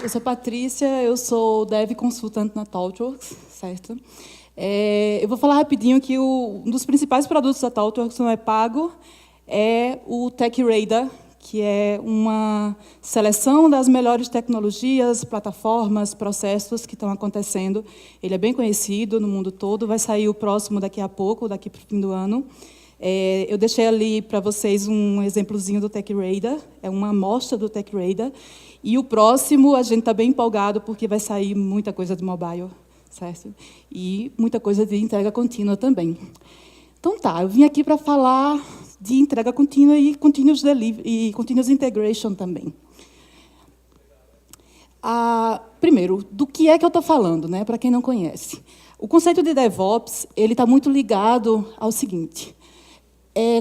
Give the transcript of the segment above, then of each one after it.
Eu sou Patrícia, eu sou Dev Consultante na ThoughtWorks, certo? Eu vou falar rapidinho que um dos principais produtos da ThoughtWorks não é pago, é o TechRadar, que é uma seleção das melhores tecnologias, plataformas, processos que estão acontecendo. Ele é bem conhecido no mundo todo, vai sair o próximo daqui a pouco, daqui para o fim do ano. Eu deixei ali para vocês um exemplozinho do TechRadar, é uma amostra do TechRadar, e o próximo a gente está bem empolgado porque vai sair muita coisa de mobile, certo? E muita coisa de entrega contínua também. Então tá, eu vim aqui para falar de entrega contínua e continuous delivery e continuous integration também. Primeiro, do que é que eu estou falando, né? Para quem não conhece, o conceito de DevOps ele está muito ligado ao seguinte: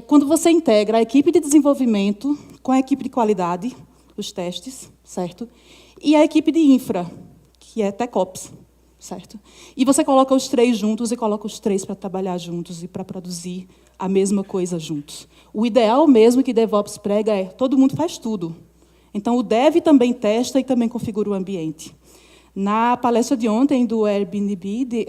quando você integra a equipe de desenvolvimento com a equipe de qualidade, os testes, certo? E a equipe de infra, que é TechOps, certo? E você coloca os três juntos e coloca os três para trabalhar juntos e para produzir a mesma coisa juntos. O ideal mesmo que DevOps prega é todo mundo faz tudo. Então, o Dev também testa e também configura o ambiente. Na palestra de ontem do Airbnb,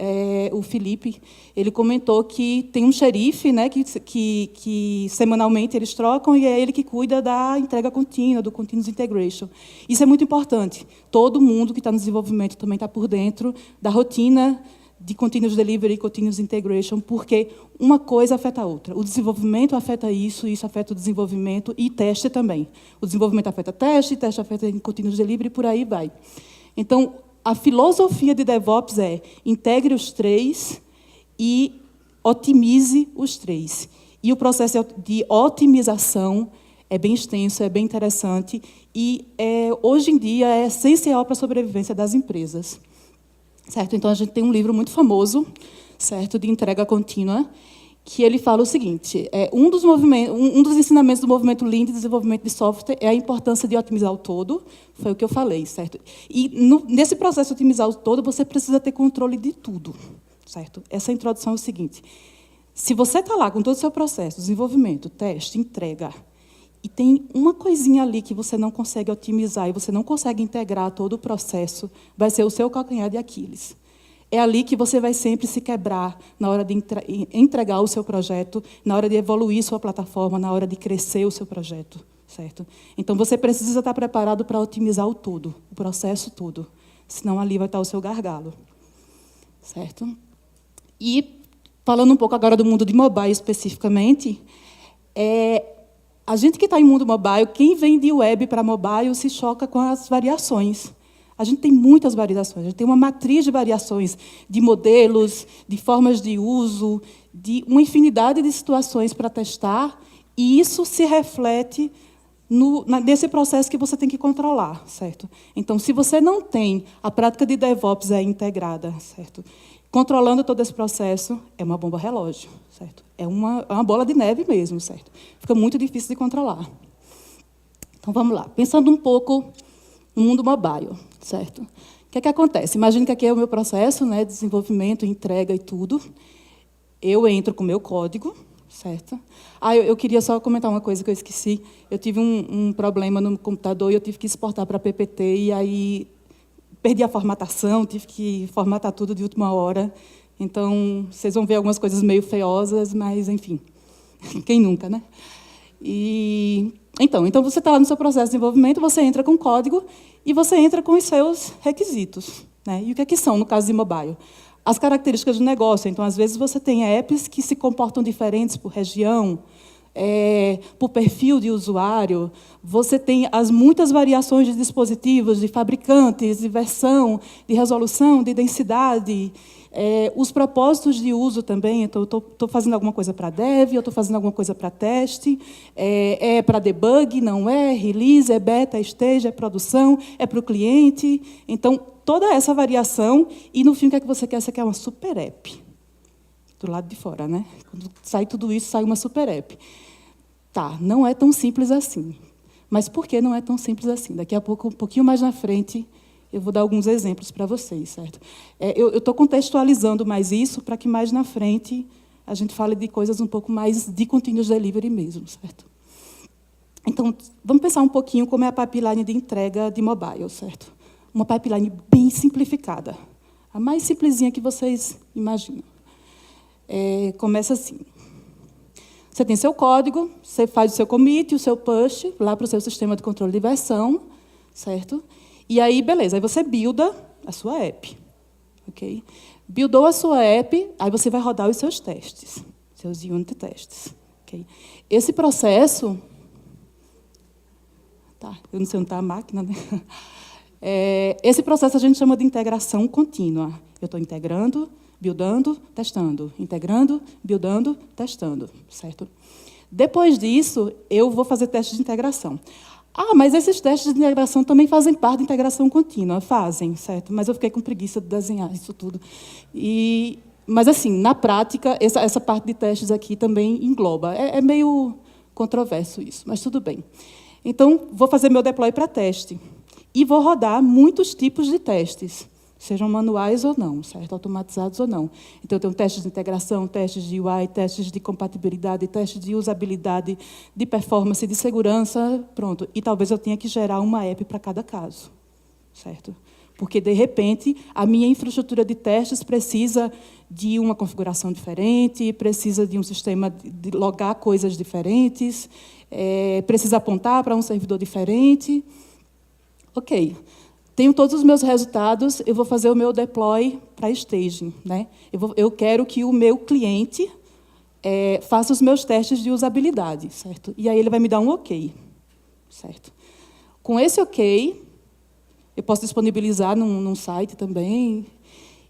o Felipe, ele comentou que tem um xerife, né, que semanalmente eles trocam e é ele que cuida da entrega contínua, do Continuous Integration. Isso é muito importante. Todo mundo que está no desenvolvimento também está por dentro da rotina de Continuous Delivery e Continuous Integration, porque uma coisa afeta a outra. O desenvolvimento afeta isso afeta o desenvolvimento e teste também. O desenvolvimento afeta teste afeta Continuous Delivery e por aí vai. Então, a filosofia de DevOps é integre os três e otimize os três. E o processo de otimização é bem extenso, é bem interessante e, hoje em dia, é essencial para a sobrevivência das empresas. Certo? Então, a gente tem um livro muito famoso, certo, de entrega contínua, que ele fala o seguinte: um dos ensinamentos do movimento Lean de desenvolvimento de software é a importância de otimizar o todo, foi o que eu falei, certo? E nesse processo de otimizar o todo, você precisa ter controle de tudo, certo? Essa introdução é o seguinte: se você está lá com todo o seu processo, desenvolvimento, teste, entrega, e tem uma coisinha ali que você não consegue otimizar e você não consegue integrar todo o processo, vai ser o seu calcanhar de Aquiles. É ali que você vai sempre se quebrar na hora de entregar o seu projeto, na hora de evoluir sua plataforma, na hora de crescer o seu projeto, certo? Então, você precisa estar preparado para otimizar o todo, o processo todo, senão ali vai estar o seu gargalo, certo? E, falando um pouco agora do mundo de mobile especificamente, a gente que está em mundo mobile, quem vem de web para mobile se choca com as variações. A gente tem muitas variações, a gente tem uma matriz de variações, de modelos, de formas de uso, de uma infinidade de situações para testar, e isso se reflete nesse processo que você tem que controlar, certo? Então, se você não tem a prática de DevOps integrada, certo? Controlando todo esse processo, é uma bomba relógio, certo? É uma bola de neve mesmo, certo? Fica muito difícil de controlar. Então, vamos lá. Pensando um pouco no mundo mobile, certo? O que é que acontece? Imagine que aqui é o meu processo, né, de desenvolvimento, entrega e tudo. Eu entro com o meu código, certo? Eu queria só comentar uma coisa que eu esqueci. Eu tive um problema no computador e eu tive que exportar para PPT, e aí perdi a formatação, tive que formatar tudo de última hora. Então, vocês vão ver algumas coisas meio feiosas, mas, enfim, quem nunca, né? Então você está lá no seu processo de desenvolvimento, você entra com código e você entra com os seus requisitos, né? E o que é que são, no caso de mobile? As características do negócio. Então, às vezes, você tem apps que se comportam diferentes por região, por perfil de usuário. Você tem as muitas variações de dispositivos, de fabricantes, de versão, de resolução, de densidade. Os propósitos de uso também. Então, eu estou fazendo alguma coisa para dev, eu estou fazendo alguma coisa para teste, para debug, não é, release, é beta, é stage, é produção, é para o cliente. Então, toda essa variação, e, no fim, o que é que você quer? Você quer uma super app. Do lado de fora, né? Quando sai tudo isso, sai uma super app. Tá, não é tão simples assim. Mas por que não é tão simples assim? Daqui a pouco, um pouquinho mais na frente, eu vou dar alguns exemplos para vocês, certo? Eu estou contextualizando mais isso para que mais na frente a gente fale de coisas um pouco mais de continuous delivery mesmo, certo? Então, vamos pensar um pouquinho como é a pipeline de entrega de mobile, certo? uma pipeline bem simplificada. A mais simplesinha que vocês imaginam. Começa assim. Você tem seu código, você faz o seu commit, o seu push, lá para o seu sistema de controle de versão, certo? E aí, beleza, aí você builda a sua app. Okay? Buildou a sua app, aí você vai rodar os seus testes, seus unit tests. Okay? Esse processo... Tá, eu não sei onde está a máquina, né? Esse processo a gente chama de integração contínua. Eu estou integrando, buildando, testando. Integrando, buildando, testando. Certo? Depois disso, eu vou fazer testes de integração. Mas esses testes de integração também fazem parte da integração contínua. Fazem, certo? Mas eu fiquei com preguiça de desenhar isso tudo. Mas, assim, na prática, essa parte de testes aqui também engloba. É meio controverso isso, mas tudo bem. Então, vou fazer meu deploy para teste. E vou rodar muitos tipos de testes, sejam manuais ou não, certo? Automatizados ou não. Então, eu tenho testes de integração, testes de UI, testes de compatibilidade, testes de usabilidade, de performance, de segurança, pronto. E talvez eu tenha que gerar uma app para cada caso, certo? Porque, de repente, a minha infraestrutura de testes precisa de uma configuração diferente, precisa de um sistema de logar coisas diferentes, precisa apontar para um servidor diferente. Ok. Tenho todos os meus resultados, eu vou fazer o meu deploy para staging. Né? Eu quero que o meu cliente faça os meus testes de usabilidade, certo? E aí ele vai me dar um ok, certo? Com esse ok, eu posso disponibilizar num site também,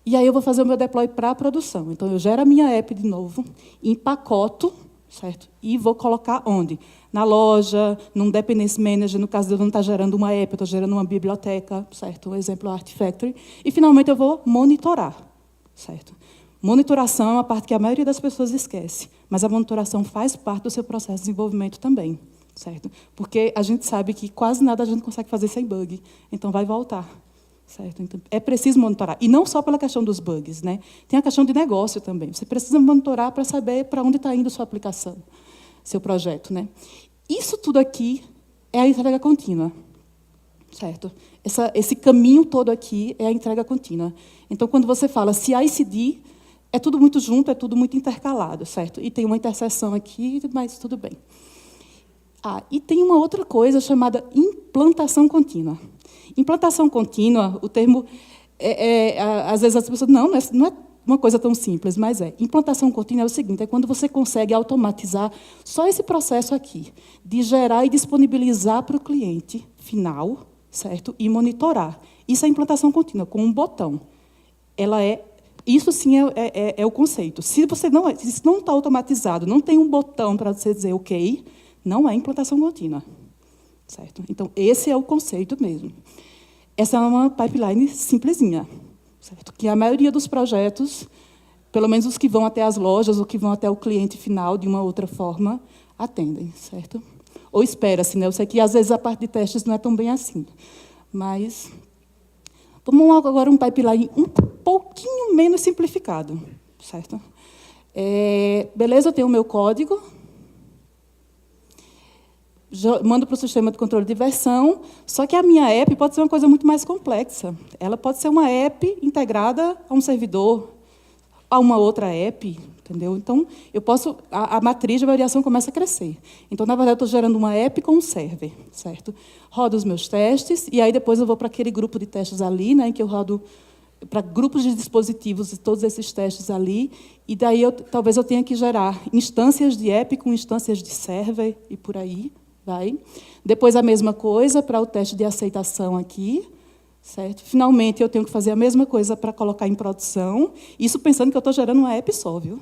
e aí eu vou fazer o meu deploy para a produção. Então, eu gero a minha app de novo, empacoto, certo? E vou colocar onde? Na loja, num Dependency Manager, no caso de eu não estar gerando uma app, eu estou gerando uma biblioteca, certo? Um exemplo, Artifactory. E, finalmente, eu vou monitorar, certo? Monitoração é uma parte que a maioria das pessoas esquece, mas a monitoração faz parte do seu processo de desenvolvimento também, certo? Porque a gente sabe que quase nada a gente consegue fazer sem bug, então vai voltar, certo? Então, é preciso monitorar. E não só pela questão dos bugs, né? Tem a questão de negócio também. Você precisa monitorar para saber para onde está indo a sua aplicação, seu projeto, né? Isso tudo aqui é a entrega contínua, certo? Esse caminho todo aqui é a entrega contínua. Então, quando você fala CI/CD, é tudo muito junto, é tudo muito intercalado, certo? E tem uma interseção aqui, mas tudo bem. E tem uma outra coisa chamada implantação contínua. Implantação contínua, o termo, às vezes as pessoas, não é uma coisa tão simples, mas é. Implantação contínua é o seguinte, é quando você consegue automatizar só esse processo aqui, de gerar e disponibilizar para o cliente final, certo? E monitorar. Isso é implantação contínua, com um botão. Isso sim é o conceito. Se isso não está automatizado, não tem um botão para você dizer ok, não é implantação contínua, certo? Então, esse é o conceito mesmo. Essa é uma pipeline simplesinha, certo? Que a maioria dos projetos, pelo menos os que vão até as lojas ou que vão até o cliente final de uma outra forma, atendem, certo? Ou espera-se, né? Eu sei que às vezes a parte de testes não é tão bem assim, mas vamos agora um pipeline um pouquinho menos simplificado, certo? Beleza, eu tenho o meu código, mando para o sistema de controle de versão, só que a minha app pode ser uma coisa muito mais complexa. Ela pode ser uma app integrada a um servidor, a uma outra app, entendeu? Então, a matriz de variação começa a crescer. Então, na verdade, eu estou gerando uma app com um server, certo? Rodo os meus testes, e aí depois eu vou para aquele grupo de testes ali, né, que eu rodo para grupos de dispositivos e todos esses testes ali, e daí talvez eu tenha que gerar instâncias de app com instâncias de server e por aí. Depois, a mesma coisa para o teste de aceitação aqui, certo? Finalmente, eu tenho que fazer a mesma coisa para colocar em produção, isso pensando que eu estou gerando uma app só, viu?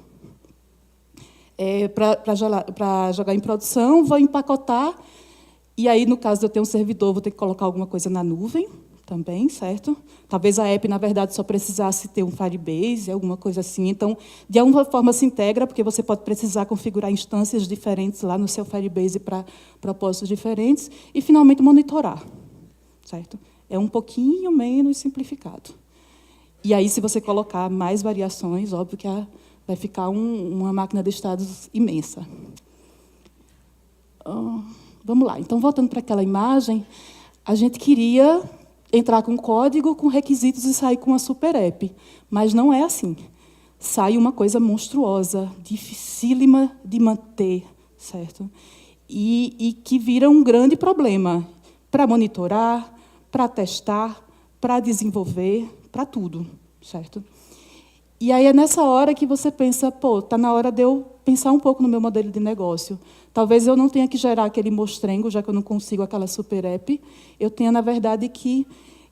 Para jogar em produção, vou empacotar, e aí, no caso de eu ter um servidor, vou ter que colocar alguma coisa na nuvem também, certo? Talvez a app, na verdade, só precisasse ter um Firebase, alguma coisa assim. Então, de alguma forma, se integra, porque você pode precisar configurar instâncias diferentes lá no seu Firebase para propósitos diferentes. E, finalmente, monitorar, certo? É um pouquinho menos simplificado. E aí, se você colocar mais variações, óbvio que vai ficar uma máquina de estados imensa. Vamos lá. Então, voltando para aquela imagem, a gente queria entrar com código, com requisitos e sair com uma super app. Mas não é assim. Sai uma coisa monstruosa, dificílima de manter, certo? E que vira um grande problema para monitorar, para testar, para desenvolver, para tudo, certo? E aí é nessa hora que você pensa, pô, está na hora de eu pensar um pouco no meu modelo de negócio. Talvez eu não tenha que gerar aquele mostrengo, já que eu não consigo aquela super app. Eu tenha, na verdade, que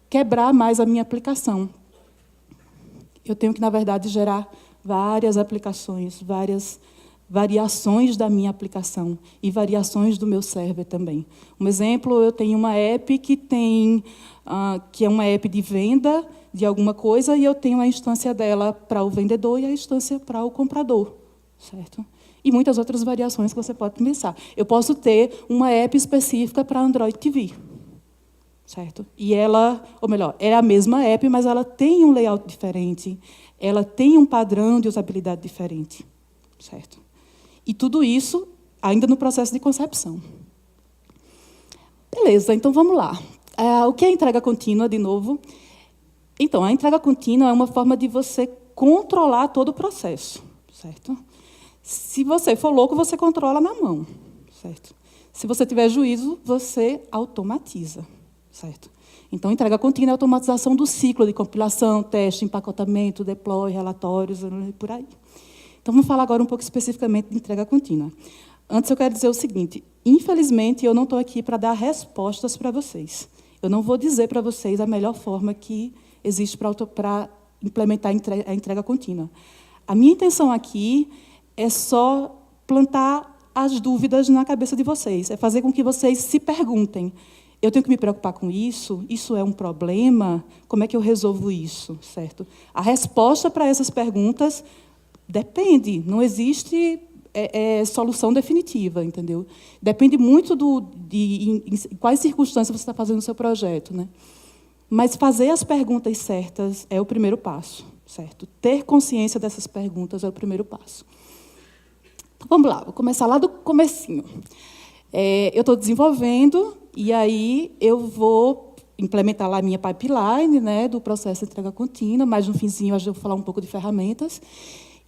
quebrar mais a minha aplicação. Eu tenho que, na verdade, gerar várias aplicações, várias variações da minha aplicação e variações do meu server também. Um exemplo, eu tenho uma app que é uma app de venda de alguma coisa, e eu tenho a instância dela para o vendedor e a instância para o comprador, certo? E muitas outras variações que você pode pensar. Eu posso ter uma app específica para Android TV, certo? E ela, ou melhor, é a mesma app, mas ela tem um layout diferente, ela tem um padrão de usabilidade diferente, certo? E tudo isso ainda no processo de concepção. Beleza, então vamos lá. O que é entrega contínua, de novo? Então, a entrega contínua é uma forma de você controlar todo o processo, certo? Se você for louco, você controla na mão, certo? Se você tiver juízo, você automatiza, certo? Então, entrega contínua é a automatização do ciclo de compilação, teste, empacotamento, deploy, relatórios, e por aí. Então, vamos falar agora um pouco especificamente de entrega contínua. Antes, eu quero dizer o seguinte: infelizmente, eu não estou aqui para dar respostas para vocês. Eu não vou dizer para vocês a melhor forma que existe para implementar a entrega contínua. A minha intenção aqui é só plantar as dúvidas na cabeça de vocês, é fazer com que vocês se perguntem: eu tenho que me preocupar com isso? Isso é um problema? Como é que eu resolvo isso? Certo? A resposta para essas perguntas depende, não existe solução definitiva, entendeu? Depende muito em quais circunstâncias você está fazendo o seu projeto, né? Mas fazer as perguntas certas é o primeiro passo, certo? Ter consciência dessas perguntas é o primeiro passo. Então, vamos lá, vou começar lá do comecinho. Eu estou desenvolvendo, e aí eu vou implementar lá a minha pipeline, né, do processo de entrega contínua, mas no finzinho eu vou falar um pouco de ferramentas.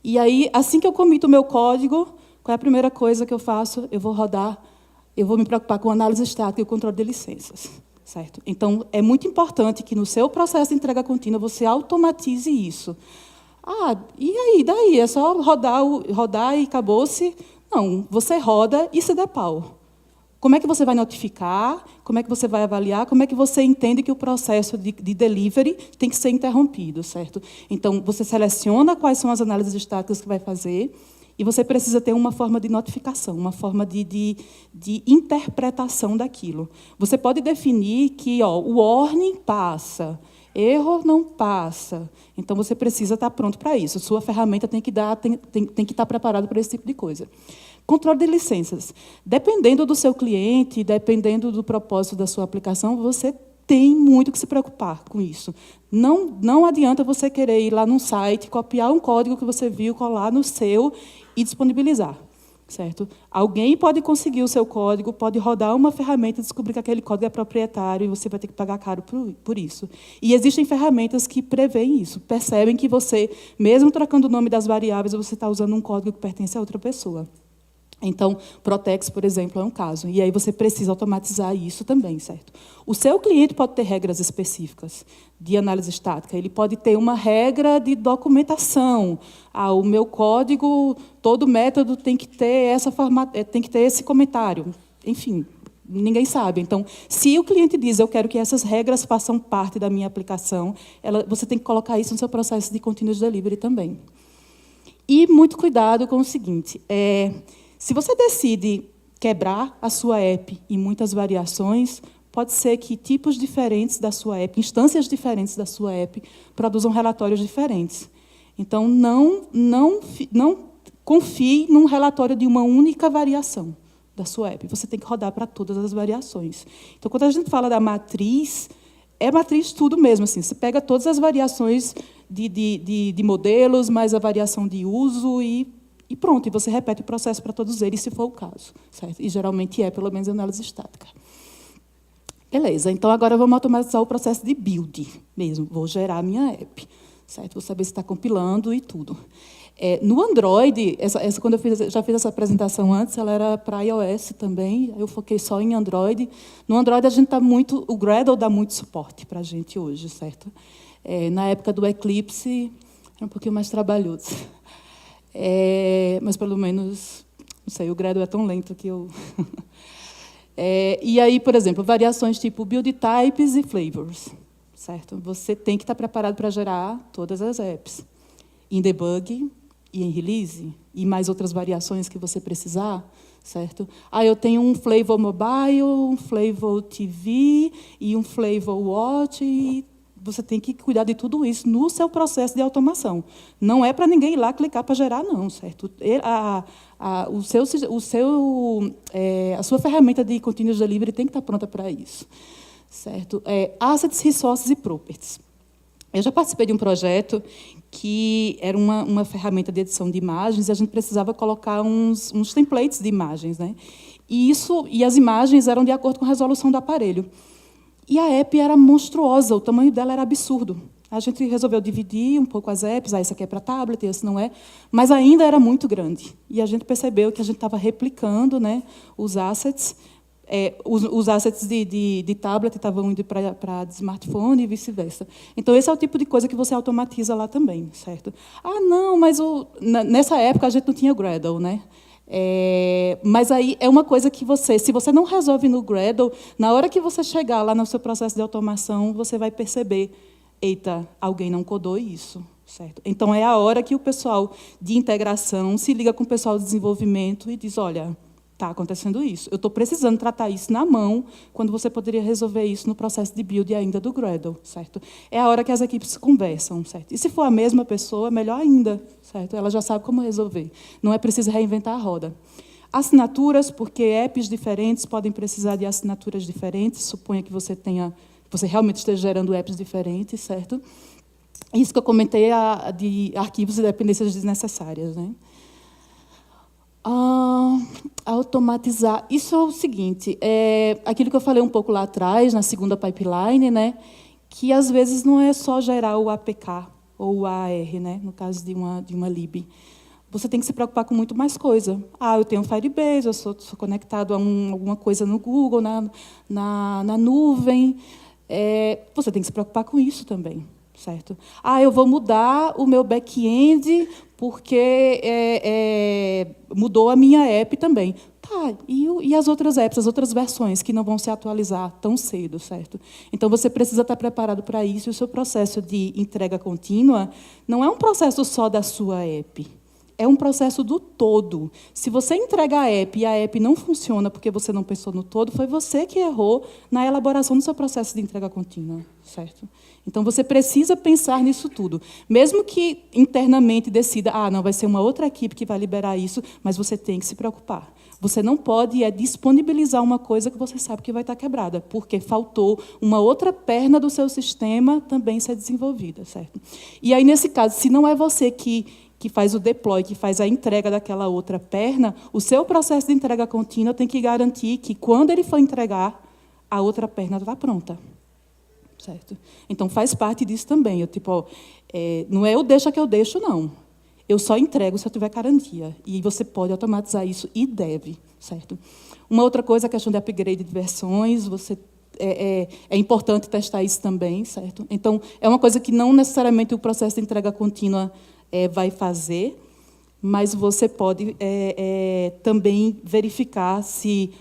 E aí, assim que eu comito o meu código, qual é a primeira coisa que eu faço? Eu vou me preocupar com análise estática e o controle de licenças, certo? Então, é muito importante que no seu processo de entrega contínua você automatize isso. E aí, daí? É só rodar e acabou-se? Não, você roda e se dá pau. Como é que você vai notificar? Como é que você vai avaliar? Como é que você entende que o processo de delivery tem que ser interrompido, certo? Então, você seleciona quais são as análises estáticas que vai fazer e você precisa ter uma forma de notificação, uma forma de interpretação daquilo. Você pode definir que o warning passa, erro não passa. Então, você precisa estar pronto para isso. Sua ferramenta tem que estar preparada para esse tipo de coisa. Controle de licenças. Dependendo do seu cliente, dependendo do propósito da sua aplicação, você tem muito que se preocupar com isso. Não adianta você querer ir lá num site, copiar um código que você viu, colar no seu e disponibilizar, certo? Alguém pode conseguir o seu código, pode rodar uma ferramenta e descobrir que aquele código é proprietário e você vai ter que pagar caro por isso. E existem ferramentas que preveem isso, percebem que você, mesmo trocando o nome das variáveis, você está usando um código que pertence a outra pessoa. Então, Protex, por exemplo, é um caso. E aí você precisa automatizar isso também, certo? O seu cliente pode ter regras específicas de análise estática. Ele pode ter uma regra de documentação. O meu código, todo método tem que ter tem que ter esse comentário. Enfim, ninguém sabe. Então, se o cliente diz, eu quero que essas regras façam parte da minha aplicação, você tem que colocar isso no seu processo de continuous delivery também. E muito cuidado com o seguinte, se você decide quebrar a sua app em muitas variações, pode ser que tipos diferentes da sua app, instâncias diferentes da sua app, produzam relatórios diferentes. Então, não confie num relatório de uma única variação da sua app. Você tem que rodar para todas as variações. Então, quando a gente fala da matriz, é matriz tudo mesmo. Assim, você pega todas as variações de modelos, mais a variação de uso e pronto, e você repete o processo para todos eles, se for o caso, certo? E geralmente pelo menos, análise estática. Beleza, então agora vamos automatizar o processo de build mesmo. Vou gerar a minha app, certo? Vou saber se está compilando e tudo. No Android, quando já fiz essa apresentação antes, ela era para iOS também, eu foquei só em Android. No Android, a gente está muito, o Gradle dá muito suporte para a gente hoje, certo? Na época do Eclipse, era um pouquinho mais trabalhoso. Mas, pelo menos, não sei, o Gradle é tão lento que eu... e aí, por exemplo, variações tipo build types e flavors, certo? Você tem que estar preparado para gerar todas as apps. Em debug e em release, e mais outras variações que você precisar, certo? Eu tenho um Flavor Mobile, um Flavor TV e um Flavor Watch, e você tem que cuidar de tudo isso no seu processo de automação. Não é para ninguém ir lá clicar para gerar, não, certo? A sua ferramenta de Continuous Delivery tem que estar pronta para isso, certo? Assets, Resources e Properties. Eu já participei de um projeto que era uma ferramenta de edição de imagens, e a gente precisava colocar uns templates de imagens, né? E as imagens eram de acordo com a resolução do aparelho. E a app era monstruosa, o tamanho dela era absurdo. A gente resolveu dividir um pouco as apps, essa aqui é para tablet, essa não é, mas ainda era muito grande. E a gente percebeu que a gente estava replicando, né, os assets. Os assets de tablet estavam indo para smartphone e vice-versa. Então, esse é o tipo de coisa que você automatiza lá também, certo? Não, mas nessa época a gente não tinha Gradle, né? Mas aí é uma coisa que se você não resolve no Gradle, na hora que você chegar lá no seu processo de automação, você vai perceber, eita, alguém não codou isso, certo? Então, é a hora que o pessoal de integração se liga com o pessoal de desenvolvimento e diz, olha, está acontecendo isso. Eu estou precisando tratar isso na mão, quando você poderia resolver isso no processo de build ainda do Gradle, certo? É a hora que as equipes conversam, certo? E se for a mesma pessoa, melhor ainda, certo? Ela já sabe como resolver. Não é preciso reinventar a roda. Assinaturas, porque apps diferentes podem precisar de assinaturas diferentes. Suponha que você realmente esteja gerando apps diferentes, certo? Isso que eu comentei de arquivos e dependências desnecessárias, né? Automatizar. Isso é o seguinte, aquilo que eu falei um pouco lá atrás, na segunda pipeline, né, que às vezes não é só gerar o APK ou o AR, né, no caso de uma lib. Você tem que se preocupar com muito mais coisa. Eu tenho um Firebase, eu sou conectado a alguma coisa no Google, na nuvem. Você tem que se preocupar com isso também, certo? Eu vou mudar o meu back-end porque mudou a minha app também. E as outras apps, as outras versões que não vão se atualizar tão cedo, certo? Então, você precisa estar preparado para isso, e o seu processo de entrega contínua não é um processo só da sua app, é um processo do todo. Se você entrega a app e a app não funciona porque você não pensou no todo, foi você que errou na elaboração do seu processo de entrega contínua, certo? Então, você precisa pensar nisso tudo. Mesmo que internamente decida, não, vai ser uma outra equipe que vai liberar isso, mas você tem que se preocupar. Você não pode disponibilizar uma coisa que você sabe que vai estar quebrada, porque faltou uma outra perna do seu sistema também ser desenvolvida, certo? E aí, nesse caso, se não é você que faz o deploy, que faz a entrega daquela outra perna, o seu processo de entrega contínua tem que garantir que, quando ele for entregar, a outra perna está pronta. Certo? Então, faz parte disso também. Não é eu deixo que eu deixo, não. Eu só entrego se eu tiver garantia. E você pode automatizar isso, e deve. Certo? Uma outra coisa, a questão de upgrade de versões, é importante testar isso também. Certo? Então, é uma coisa que não necessariamente o processo de entrega contínua vai fazer, mas você pode também verificar se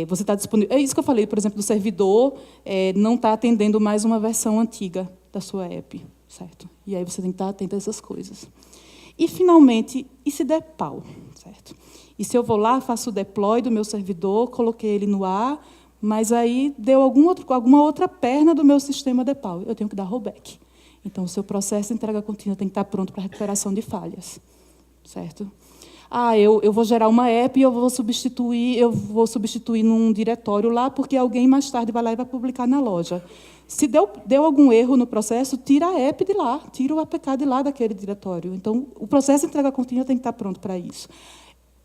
você está disponível. É isso que eu falei, por exemplo, do servidor não está atendendo mais uma versão antiga da sua app, certo? E aí você tem que estar atento a essas coisas. E, finalmente, e se der pau, certo? E se eu vou lá, faço o deploy do meu servidor, coloquei ele no ar, mas aí deu alguma outra perna do meu sistema de pau, eu tenho que dar rollback. Então, o seu processo de entrega contínua tem que estar pronto para recuperação de falhas, certo? Eu vou gerar uma app e eu vou substituir num diretório lá, porque alguém mais tarde vai lá e vai publicar na loja. Se deu algum erro no processo, tira a app de lá, tira o APK de lá daquele diretório. Então, o processo de entrega contínua tem que estar pronto para isso.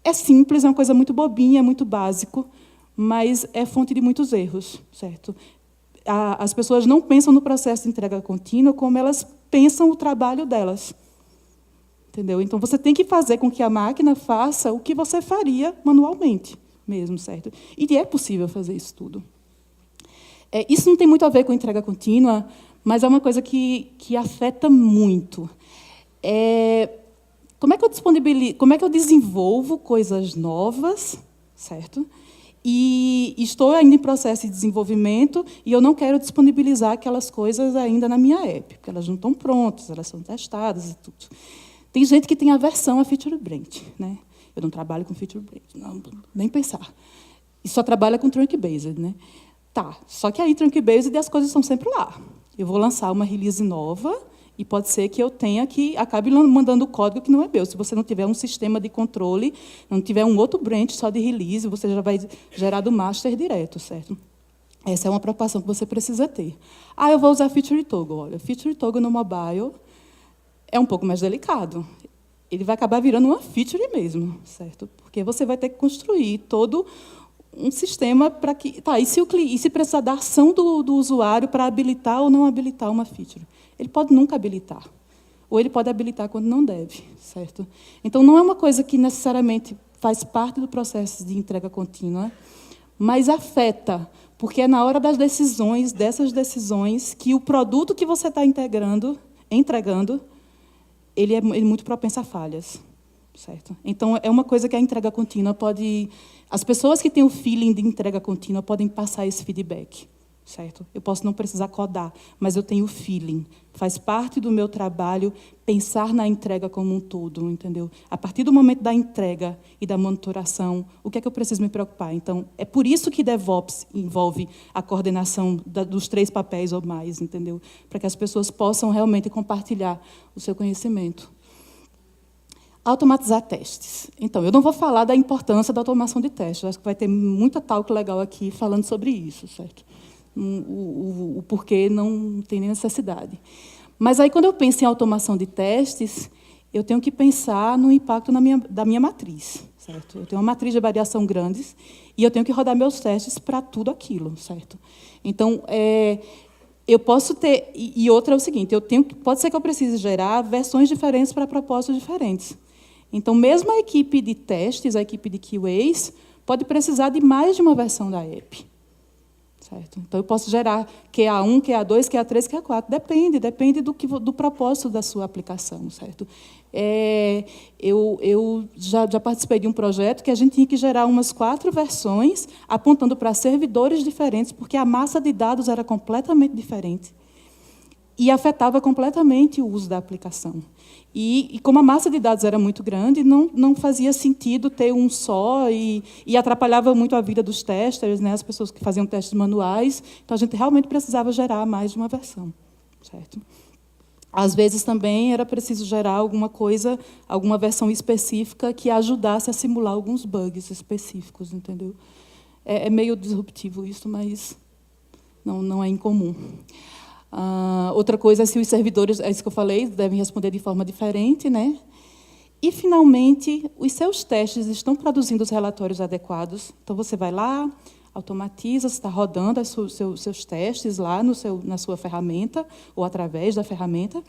É simples, é uma coisa muito bobinha, é muito básico, mas é fonte de muitos erros, certo? As pessoas não pensam no processo de entrega contínua como elas pensam o trabalho delas. Entendeu? Então, você tem que fazer com que a máquina faça o que você faria manualmente mesmo, certo? E é possível fazer isso tudo. Isso não tem muito a ver com entrega contínua, mas é uma coisa que afeta muito. Como é que eu desenvolvo coisas novas, certo? E estou ainda em processo de desenvolvimento e eu não quero disponibilizar aquelas coisas ainda na minha app, porque elas não estão prontas, elas são testadas e tudo. Tem gente que tem aversão a feature branch, né? Eu não trabalho com feature branch, não, nem pensar. E só trabalha com trunk-based, né? Tá, só que aí trunk-based as coisas estão sempre lá. Eu vou lançar uma release nova e pode ser que eu acabe mandando código que não é meu. Se você não tiver um sistema de controle, não tiver um outro branch só de release, você já vai gerar do master direto, certo? Essa é uma preocupação que você precisa ter. Eu vou usar feature toggle. Olha, feature toggle no mobile é um pouco mais delicado. Ele vai acabar virando uma feature mesmo, certo? Porque você vai ter que construir todo um sistema para que... E se precisar da ação do usuário para habilitar ou não habilitar uma feature? Ele pode nunca habilitar. Ou ele pode habilitar quando não deve, certo? Então, não é uma coisa que necessariamente faz parte do processo de entrega contínua, mas afeta, porque é na hora dessas decisões, que o produto que você está entregando, ele é muito propenso a falhas, certo? Então, é uma coisa que a entrega contínua pode... As pessoas que têm o feeling de entrega contínua podem passar esse feedback, certo? Eu posso não precisar codar, mas eu tenho o feeling. Faz parte do meu trabalho pensar na entrega como um todo, entendeu? A partir do momento da entrega e da monitoração, o que é que eu preciso me preocupar? Então, é por isso que DevOps envolve a coordenação dos 3 papéis ou mais, entendeu? Para que as pessoas possam realmente compartilhar o seu conhecimento. Automatizar testes. Então, eu não vou falar da importância da automação de testes. Acho que vai ter muita talk legal aqui falando sobre isso, certo? O porquê não tem nem necessidade. Mas aí, quando eu penso em automação de testes, eu tenho que pensar no impacto da minha matriz, certo? Eu tenho uma matriz de variação grandes e eu tenho que rodar meus testes para tudo aquilo, certo? Então, eu posso ter... E outra é o seguinte, pode ser que eu precise gerar versões diferentes para propósitos diferentes. Então, mesmo a equipe de testes, a equipe de QAs, pode precisar de mais de uma versão da app. Certo? Então, eu posso gerar QA1, QA2, QA3, QA4. Depende do propósito da sua aplicação. Certo? Eu já participei de um projeto que a gente tinha que gerar umas 4 versões, apontando para servidores diferentes, porque a massa de dados era completamente diferente e afetava completamente o uso da aplicação. E como a massa de dados era muito grande, não fazia sentido ter um só e atrapalhava muito a vida dos testers, né, as pessoas que faziam testes manuais. Então, a gente realmente precisava gerar mais de uma versão. Certo? Às vezes, também, era preciso gerar alguma versão específica que ajudasse a simular alguns bugs específicos. Entendeu? É meio disruptivo isso, mas não é incomum. Outra coisa é se os servidores, é isso que eu falei, devem responder de forma diferente, né? E, finalmente, os seus testes estão produzindo os relatórios adequados. Então, você vai lá, automatiza, está rodando os seus testes lá na sua ferramenta, ou através da ferramenta,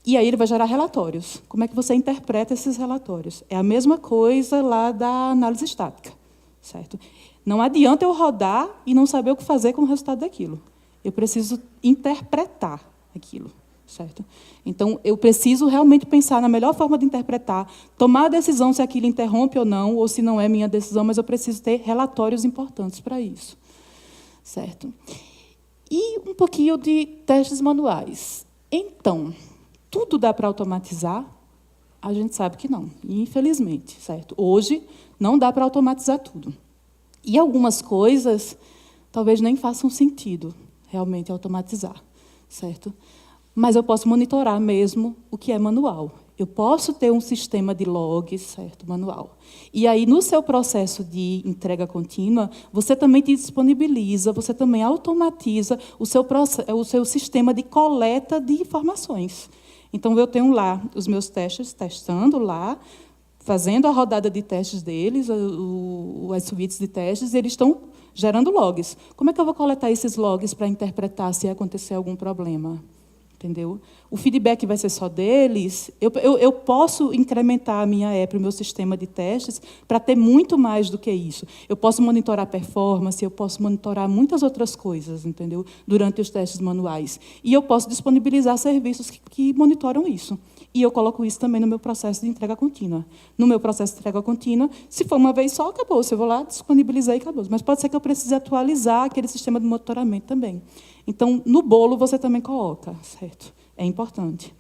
e aí ele vai gerar relatórios. Como é que você interpreta esses relatórios? É a mesma coisa lá da análise estática, certo? Não adianta eu rodar e não saber o que fazer com o resultado daquilo. Eu preciso interpretar aquilo, certo? Então, eu preciso realmente pensar na melhor forma de interpretar, tomar a decisão se aquilo interrompe ou não, ou se não é minha decisão, mas eu preciso ter relatórios importantes para isso, certo? E um pouquinho de testes manuais. Então, tudo dá para automatizar? A gente sabe que não, infelizmente, certo? Hoje, não dá para automatizar tudo. E algumas coisas talvez nem façam sentido realmente automatizar, certo? Mas eu posso monitorar mesmo o que é manual. Eu posso ter um sistema de logs, certo, manual. E aí, no seu processo de entrega contínua, você também te disponibiliza, você também automatiza o seu sistema de coleta de informações. Então, eu tenho lá os meus testes testando lá, fazendo a rodada de testes deles, as suítes de testes, eles estão gerando logs. Como é que eu vou coletar esses logs para interpretar se acontecer algum problema? Entendeu? O feedback vai ser só deles. Eu posso incrementar a minha app, o meu sistema de testes, para ter muito mais do que isso. Eu posso monitorar a performance, eu posso monitorar muitas outras coisas, entendeu? Durante os testes manuais. E eu posso disponibilizar serviços que monitoram isso. E eu coloco isso também no meu processo de entrega contínua. No meu processo de entrega contínua, se for uma vez só, acabou. Se eu vou lá, disponibilizei e acabou. Mas pode ser que eu precise atualizar aquele sistema de monitoramento também. Então, no bolo, você também coloca, certo? É importante.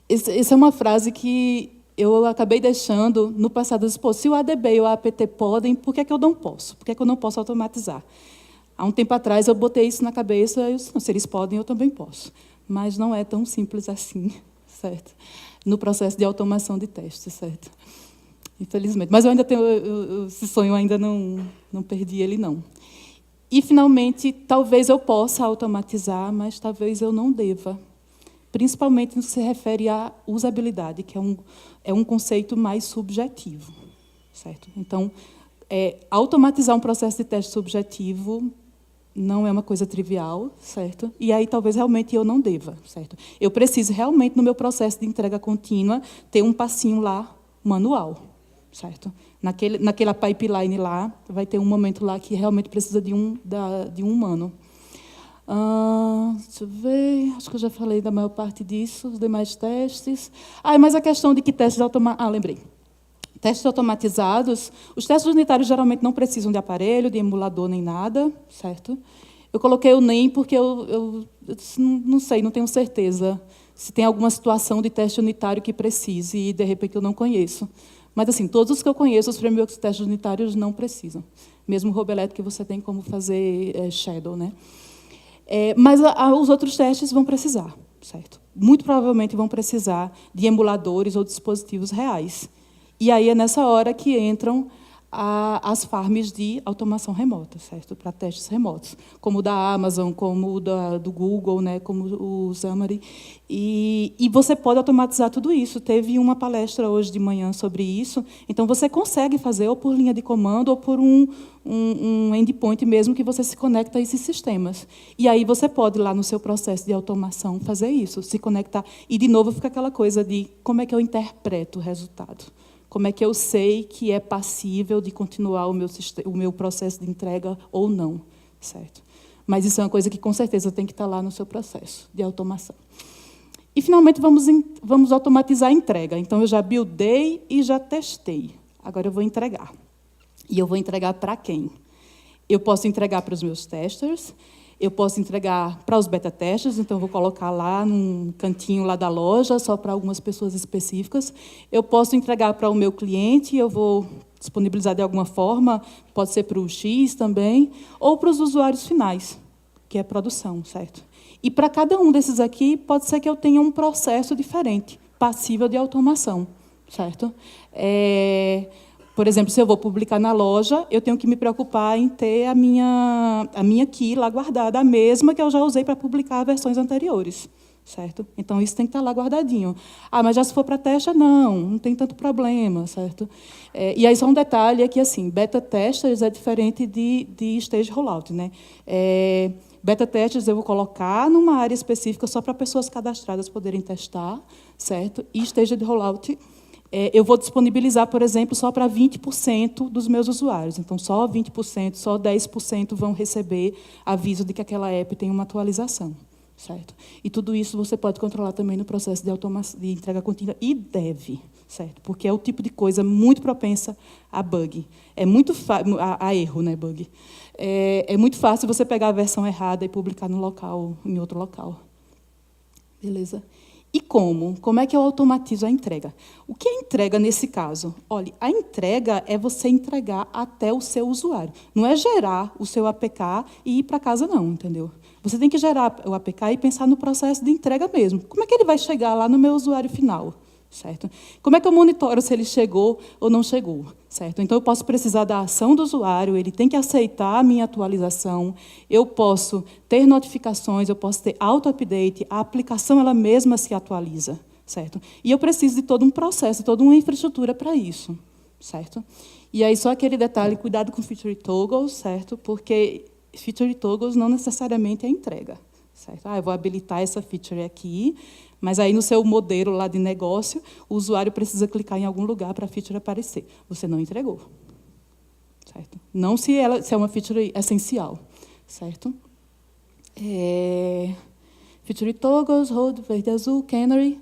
Essa é uma frase que eu acabei deixando no passado. Se o ADB e o APT podem, por que é que eu não posso? Por que é que eu não posso automatizar? Há um tempo atrás, eu botei isso na cabeça, se eles podem, eu também posso. Mas não é tão simples assim, certo? No processo de automação de testes, certo? Infelizmente. Mas eu ainda tenho esse sonho, ainda não perdi ele, não. E, finalmente, talvez eu possa automatizar, mas talvez eu não deva. Principalmente no que se refere à usabilidade, que é um conceito mais subjetivo, certo? Então, automatizar um processo de teste subjetivo não é uma coisa trivial, certo? E aí talvez realmente eu não deva, certo? Eu preciso realmente, no meu processo de entrega contínua, ter um passinho lá manual, certo? Naquela pipeline lá, vai ter um momento lá que realmente precisa de um humano. Deixa eu ver, acho que eu já falei da maior parte disso, os demais testes. Mas a questão de que testes automatizados... lembrei. Testes automatizados, os testes unitários geralmente não precisam de aparelho, de emulador, nem nada, certo? Eu coloquei o NEM porque eu não sei, não tenho certeza se tem alguma situação de teste unitário que precise e, de repente, eu não conheço. Mas, assim, todos os que eu conheço, os frameworks de testes unitários não precisam. Mesmo o Roboelectric, você tem como fazer Shadow, né? Mas os outros testes vão precisar, certo? Muito provavelmente vão precisar de emuladores ou dispositivos reais. E aí é nessa hora que entram as farms de automação remota, certo? Para testes remotos, como o da Amazon, como o do Google, né? Como o Xamarin. E você pode automatizar tudo isso. Teve uma palestra hoje de manhã sobre isso. Então, você consegue fazer ou por linha de comando ou por um endpoint mesmo que você se conecta a esses sistemas. E aí você pode, lá no seu processo de automação, fazer isso, se conectar. E, de novo, fica aquela coisa de como é que eu interpreto o resultado. Como é que eu sei que é passível de continuar o meu processo de entrega ou não, certo? Mas isso é uma coisa que, com certeza, tem que estar lá no seu processo de automação. E, finalmente, vamos automatizar a entrega. Então, eu já buildei e já testei. Agora, eu vou entregar. E eu vou entregar para quem? Eu posso entregar para os meus testers, eu posso entregar para os beta testers, então eu vou colocar lá num cantinho lá da loja, só para algumas pessoas específicas. Eu posso entregar para o meu cliente, eu vou disponibilizar de alguma forma, pode ser para o X também, ou para os usuários finais, que é produção, certo? E para cada um desses aqui, pode ser que eu tenha um processo diferente, passível de automação, certo? Por exemplo, se eu vou publicar na loja, eu tenho que me preocupar em ter a minha key lá guardada, a mesma que eu já usei para publicar versões anteriores, certo? Então, isso tem que estar lá guardadinho. Mas já se for para teste, não tem tanto problema, certo? E aí, só um detalhe é que, assim, beta testers é diferente de stage rollout, né? Beta testers eu vou colocar numa área específica só para pessoas cadastradas poderem testar, certo? E stage de rollout eu vou disponibilizar, por exemplo, só para 20% dos meus usuários. Então, só 20%, só 10% vão receber aviso de que aquela app tem uma atualização, certo? E tudo isso você pode controlar também no processo de entrega contínua, e deve, certo? Porque é o tipo de coisa muito propensa a bug. É muito a erro, né, bug. É muito fácil você pegar a versão errada e publicar em outro local. Beleza? E como? Como é que eu automatizo a entrega? O que é entrega nesse caso? Olha, a entrega é você entregar até o seu usuário. Não é gerar o seu APK e ir para casa, não, entendeu? Você tem que gerar o APK e pensar no processo de entrega mesmo. Como é que ele vai chegar lá no meu usuário final? Certo? Como é que eu monitoro se ele chegou ou não chegou? Certo? Então, eu posso precisar da ação do usuário, ele tem que aceitar a minha atualização, eu posso ter notificações, eu posso ter auto-update, a aplicação ela mesma se atualiza. certo? E eu preciso de todo um processo, toda uma infraestrutura para isso, certo? E aí, só aquele detalhe, cuidado com feature toggles, certo? Porque feature toggles não necessariamente é entrega, certo? Eu vou habilitar essa feature aqui, mas aí no seu modelo lá de negócio, o usuário precisa clicar em algum lugar para a feature aparecer. Você não entregou, certo? Não se é uma feature essencial, certo? Feature toggles, hold, verde, azul, canary.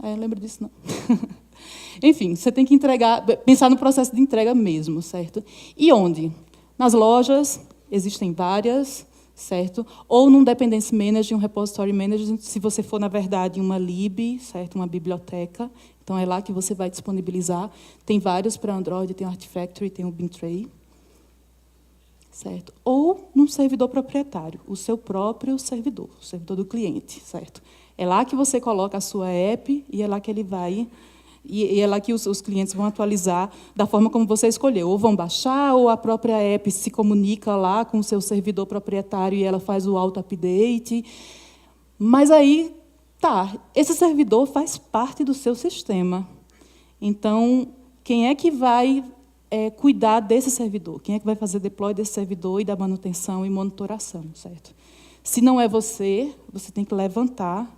Eu não lembro disso, não. Enfim, você tem que entregar, pensar no processo de entrega mesmo, certo? E onde? Nas lojas, existem várias, certo? Ou num dependency manager, um repository manager, se você for, na verdade, uma lib, certo? Uma biblioteca. Então, é lá que você vai disponibilizar. Tem vários para Android, tem o Artifactory, tem o Bintray. Certo? Ou num servidor proprietário, o seu próprio servidor, o servidor do cliente, certo? É lá que você coloca a sua app e é lá que ele vai... E é lá que os clientes vão atualizar da forma como você escolheu. Ou vão baixar, ou a própria app se comunica lá com o seu servidor proprietário e ela faz o auto-update. Mas aí, esse servidor faz parte do seu sistema. Então, quem é que vai cuidar desse servidor? Quem é que vai fazer deploy desse servidor e da manutenção e monitoração, certo? Se não é você, você tem que levantar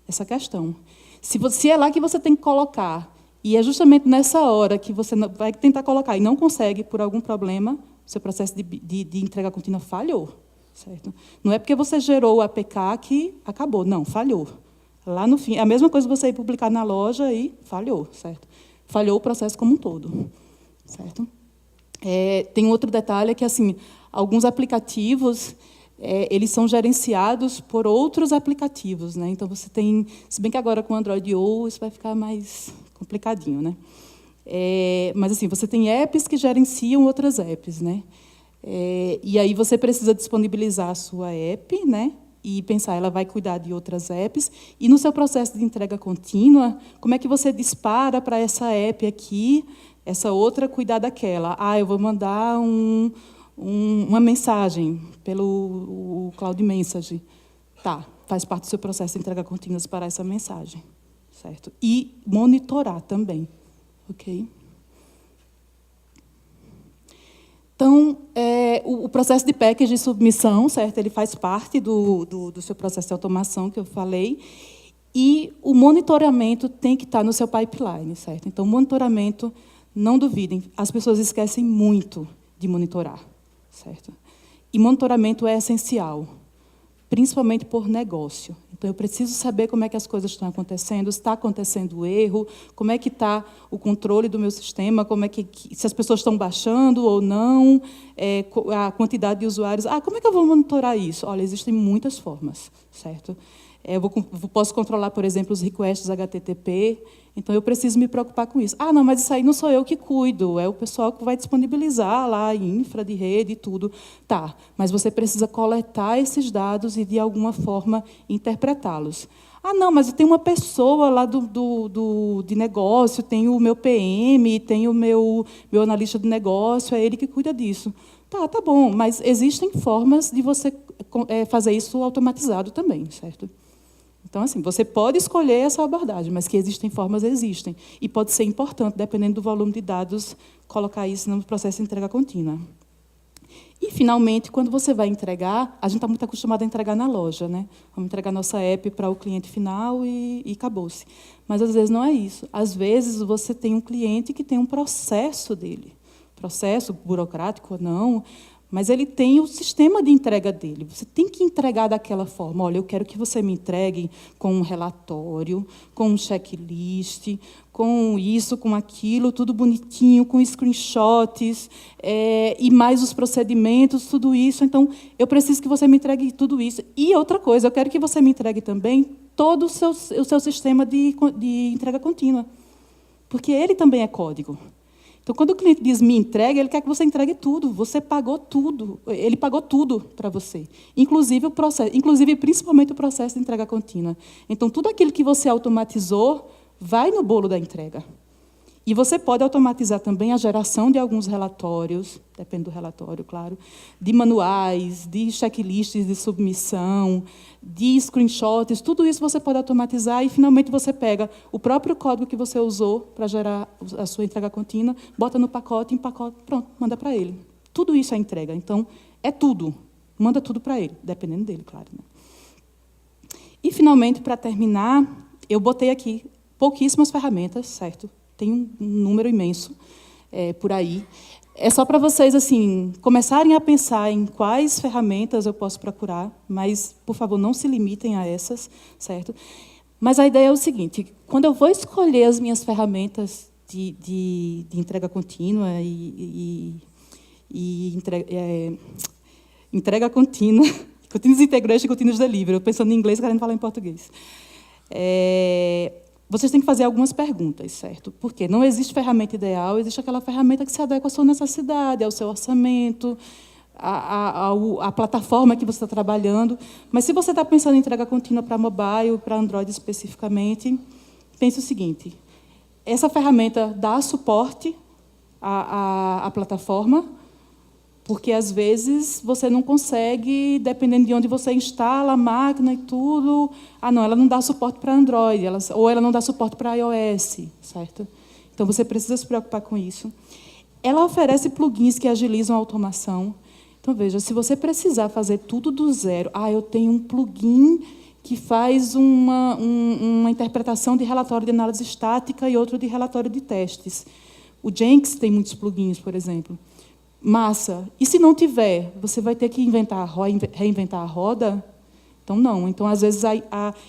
essa questão. Se é lá que você tem que colocar, e é justamente nessa hora que você vai tentar colocar e não consegue, por algum problema, o seu processo de entrega contínua falhou, certo? Não é porque você gerou o APK que acabou, não, falhou. Lá no fim, é a mesma coisa você ir publicar na loja e falhou, certo? Falhou o processo como um todo, certo? Tem outro detalhe que, assim, alguns aplicativos... eles são gerenciados por outros aplicativos, né? Então, você tem... Se bem que agora, com o Android O, isso vai ficar mais complicadinho, né? Mas, assim, você tem apps que gerenciam outras apps, né? E aí, você precisa disponibilizar a sua app, né? E pensar, ela vai cuidar de outras apps. E, no seu processo de entrega contínua, como é que você dispara para essa app aqui, essa outra cuidar daquela? Eu vou mandar uma mensagem pelo Cloud Message. Faz parte do seu processo de entrega contínua para essa mensagem, certo? E monitorar também, ok? Então, o processo de package de submissão, certo? Ele faz parte do seu processo de automação, que eu falei, e o monitoramento tem que estar no seu pipeline, certo? Então, monitoramento, não duvidem, as pessoas esquecem muito de monitorar. Certo? E monitoramento é essencial, principalmente por negócio. Então, eu preciso saber como é que as coisas estão acontecendo, se está acontecendo erro, como é que está o controle do meu sistema, como é se as pessoas estão baixando ou não, a quantidade de usuários. Como é que eu vou monitorar isso? Olha, existem muitas formas, certo? Eu posso controlar, por exemplo, os requests HTTP, então eu preciso me preocupar com isso. Não, mas isso aí não sou eu que cuido, é o pessoal que vai disponibilizar lá, infra de rede e tudo. Mas você precisa coletar esses dados e, de alguma forma, interpretá-los. Não, mas eu tenho uma pessoa lá de negócio, tem o meu PM, tem o meu analista de negócio, é ele que cuida disso. Tá bom, mas existem formas de você fazer isso automatizado também, certo? Então, assim, você pode escolher essa abordagem, mas que existem formas, existem. E pode ser importante, dependendo do volume de dados, colocar isso no processo de entrega contínua. E, finalmente, quando você vai entregar, a gente está muito acostumado a entregar na loja, né? Vamos entregar nossa app para o cliente final e acabou-se. Mas, às vezes, não é isso. Às vezes, você tem um cliente que tem um processo dele. Processo burocrático ou não, mas ele tem o sistema de entrega dele. Você tem que entregar daquela forma. Olha, eu quero que você me entregue com um relatório, com um checklist, com isso, com aquilo, tudo bonitinho, com screenshots, e mais os procedimentos, tudo isso. Então, eu preciso que você me entregue tudo isso. E outra coisa, eu quero que você me entregue também todo o seu sistema de entrega contínua, porque ele também é código. Então, quando o cliente diz me entregue, ele quer que você entregue tudo. Você pagou tudo. Ele pagou tudo para você. Inclusive, principalmente o processo de entrega contínua. Então, tudo aquilo que você automatizou vai no bolo da entrega. E você pode automatizar também a geração de alguns relatórios, depende do relatório, claro, de manuais, de checklists de submissão, de screenshots, tudo isso você pode automatizar e, finalmente, você pega o próprio código que você usou para gerar a sua entrega contínua, bota no pacote, empacota, pronto, manda para ele. Tudo isso é entrega. Então, é tudo. Manda tudo para ele, dependendo dele, claro. Né? E, finalmente, para terminar, eu botei aqui pouquíssimas ferramentas, certo? Tem um número imenso por aí. É só para vocês assim começarem a pensar em quais ferramentas eu posso procurar, mas, por favor, não se limitem a essas, certo? Mas a ideia é o seguinte, quando eu vou escolher as minhas ferramentas de entrega contínua entrega contínua, continuous integration e continuous delivery, eu pensando em inglês, querendo falar em português. Vocês têm que fazer algumas perguntas, certo? Porque não existe ferramenta ideal, existe aquela ferramenta que se adequa à sua necessidade, ao seu orçamento, à plataforma que você está trabalhando. Mas, se você está pensando em entrega contínua para mobile, para Android especificamente, pense o seguinte, essa ferramenta dá suporte à plataforma, porque, às vezes, você não consegue, dependendo de onde você instala a máquina e tudo... não, ela não dá suporte para Android, ou ela não dá suporte para iOS, certo? Então, você precisa se preocupar com isso. Ela oferece plugins que agilizam a automação. Então, veja, se você precisar fazer tudo do zero... eu tenho um plugin que faz uma interpretação de relatório de análise estática e outro de relatório de testes. O Jenkins tem muitos plugins, por exemplo. Massa. E se não tiver, você vai ter que reinventar a roda? Então, não. Então, às vezes,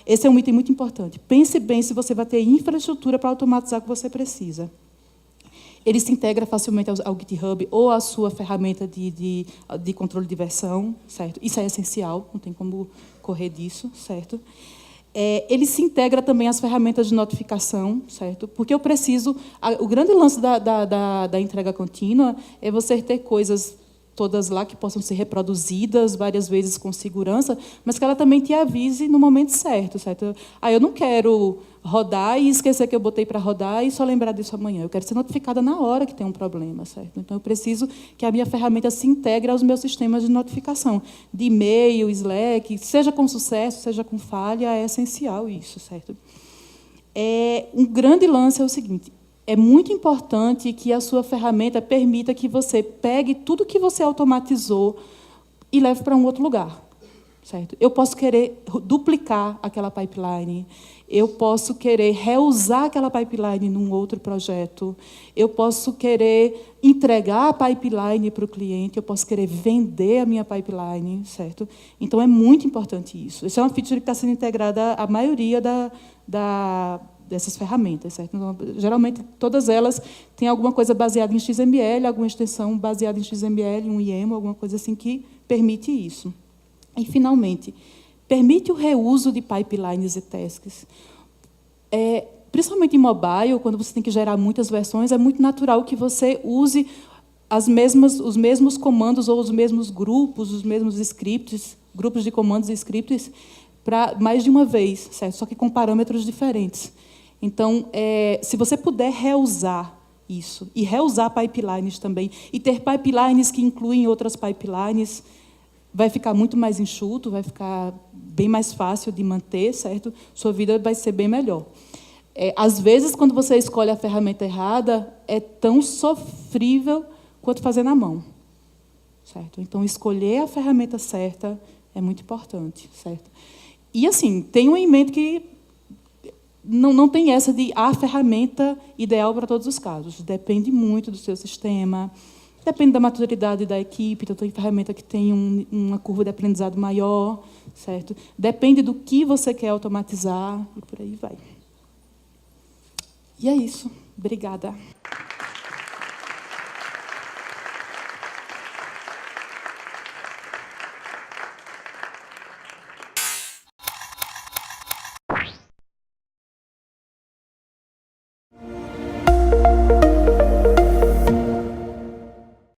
esse é um item muito importante. Pense bem se você vai ter infraestrutura para automatizar o que você precisa. Ele se integra facilmente ao GitHub ou à sua ferramenta de controle de versão, certo? Isso é essencial, não tem como correr disso, certo? Ele se integra também às ferramentas de notificação, certo? Porque eu preciso... O grande lance da entrega contínua é você ter coisas todas lá que possam ser reproduzidas várias vezes com segurança, mas que ela também te avise no momento certo, certo? Eu não quero rodar e esquecer que eu botei para rodar e só lembrar disso amanhã. Eu quero ser notificada na hora que tem um problema, certo? Então, eu preciso que a minha ferramenta se integre aos meus sistemas de notificação, de e-mail, Slack, seja com sucesso, seja com falha, é essencial isso, certo? Um grande lance é o seguinte, é muito importante que a sua ferramenta permita que você pegue tudo que você automatizou e leve para um outro lugar, certo? Eu posso querer duplicar aquela pipeline, eu posso querer reusar aquela pipeline num outro projeto, eu posso querer entregar a pipeline para o cliente, eu posso querer vender a minha pipeline, certo? Então, é muito importante isso. Isso é uma feature que está sendo integrada à maioria dessas ferramentas, certo? Então, geralmente, todas elas têm alguma coisa baseada em XML, alguma extensão baseada em XML, um YAML, alguma coisa assim que permite isso. E, finalmente, permite o reuso de pipelines e tasks. Principalmente em mobile, quando você tem que gerar muitas versões, é muito natural que você use os mesmos comandos ou os mesmos grupos, os mesmos scripts, grupos de comandos e scripts, para mais de uma vez, certo? Só que com parâmetros diferentes. Então, se você puder reusar isso, e reusar pipelines também, e ter pipelines que incluem outras pipelines, vai ficar muito mais enxuto, vai ficar bem mais fácil de manter, certo? Sua vida vai ser bem melhor. Às vezes, quando você escolhe a ferramenta errada, é tão sofrível quanto fazer na mão, certo? Então, escolher a ferramenta certa é muito importante, certo? E, assim, tenham em mente que não tem essa de a ferramenta ideal para todos os casos. Depende muito do seu sistema, depende da maturidade da equipe, então tem ferramenta que tem uma curva de aprendizado maior, certo? Depende do que você quer automatizar e por aí vai. E é isso. Obrigada.